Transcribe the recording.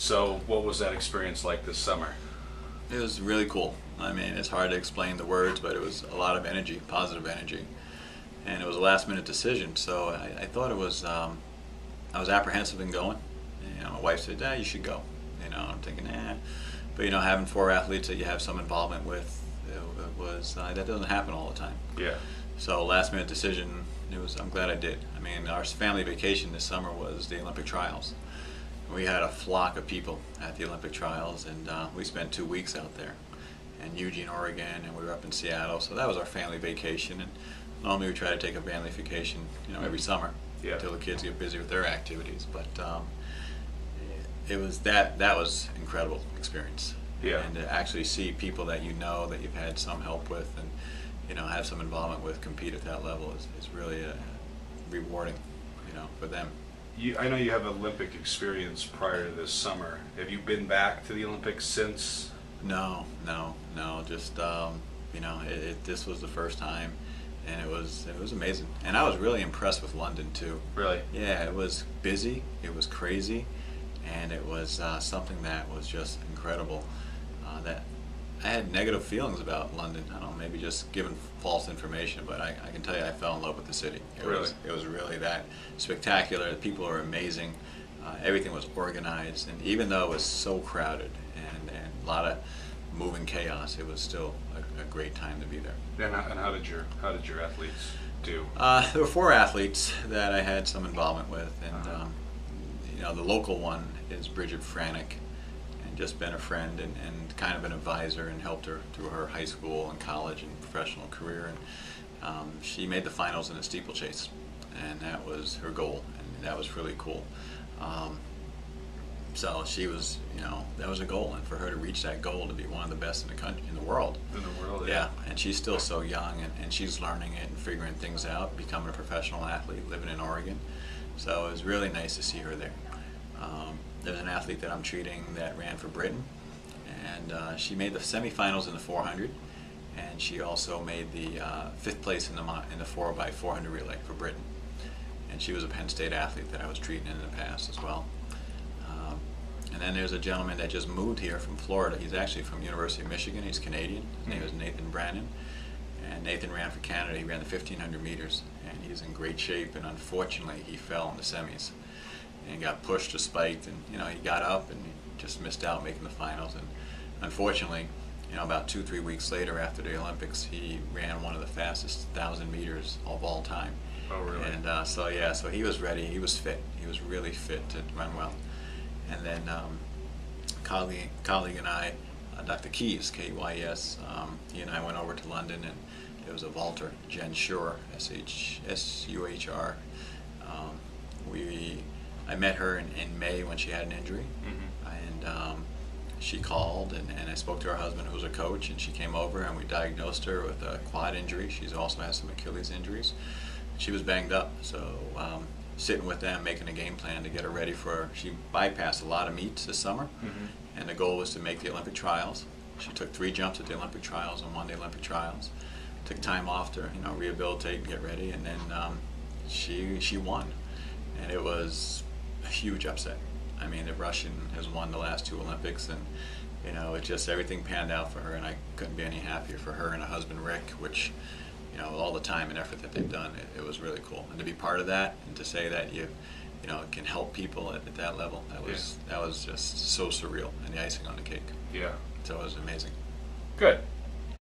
So what was that experience like this summer? It was really cool. I mean, it's hard to explain the words, but it was a lot of energy, positive energy. And it was a last minute decision, so I thought it was, I was apprehensive in going. You know, my wife said, you should go. You know, I'm thinking, But, you know, having 4 athletes that you have some involvement with, it was, that doesn't happen all the time. Yeah. So last minute decision, I'm glad I did. I mean, our family vacation this summer was the Olympic trials. We had a flock of people at the Olympic trials, and we spent 2 weeks out there in Eugene, Oregon, and we were up in Seattle. So that was our family vacation. And normally we try to take a family vacation, you know, every summer until the kids get busy with their activities. But it was that was incredible experience. Yeah. And to actually see people that you know that you've had some help with and you know have some involvement with compete at that level is really rewarding, you know, for them. I know you have Olympic experience prior to this summer. Have you been back to the Olympics since? No. Just you know, this was the first time, and it was amazing. And I was really impressed with London too. Really? Yeah, it was busy. It was crazy, and it was something that was just incredible. That I had negative feelings about London. I don't know, maybe just given false information, but I can tell you I fell in love with the city. It was really that spectacular. The people are amazing. Everything was organized, and even though it was so crowded and a lot of moving chaos, it was still a great time to be there. And how did your athletes do? There were 4 athletes that I had some involvement with, and you know, the local one is Bridget Franek, and just been a friend and kind of an advisor and helped her through her high school and college and professional career. And she made the finals in the steeplechase, and that was her goal, and that was really cool. So she was, you know, that was a goal, and for her to reach that goal to be one of the best in the country, in the world. Yeah, and she's still so young, and she's learning it and figuring things out, becoming a professional athlete, living in Oregon. So it was really nice to see her there. There's an athlete that I'm treating that ran for Britain, and she made the semifinals in the 400, and she also made the 5th place in the 4x400 relay for Britain. And she was a Penn State athlete that I was treating in the past as well. And then there's a gentleman that just moved here from Florida. He's actually from University of Michigan. He's Canadian. His name is Nathan Brannen. And Nathan ran for Canada. He ran the 1,500 meters, and he's in great shape. And unfortunately, he fell in the semis and got pushed or spiked. And you know, he got up and he just missed out making the finals. And unfortunately, you know, about 2-3 weeks later, after the Olympics, he ran one of the fastest 1,000 meters of all time. Oh, really? And so he was ready. He was fit. He was really fit to run well. And then colleague and I, Dr. Keys, K-Y-S, he and I went over to London, and it was a vaulter, Jenn Suhr, S-H-S-U-H-R. I met her in May when she had an injury, and she called, and I spoke to her husband, who was a coach, and she came over, and we diagnosed her with a quad injury. She also has some Achilles injuries. She was banged up, so sitting with them, making a game plan to get her ready for. She bypassed a lot of meets this summer, and the goal was to make the Olympic trials. She took 3 jumps at the Olympic trials and won the Olympic trials. Took time off to, you know, rehabilitate and get ready, and then she won, and it was a huge upset. I mean, the Russian has won the last 2 Olympics, and you know, it just everything panned out for her, and I couldn't be any happier for her and her husband Rick, which, you know, all the time and effort that they've done, it was really cool. And to be part of that, and to say that you know, can help people at that level, that was just so surreal, and the icing on the cake. Yeah. So it was amazing. Good.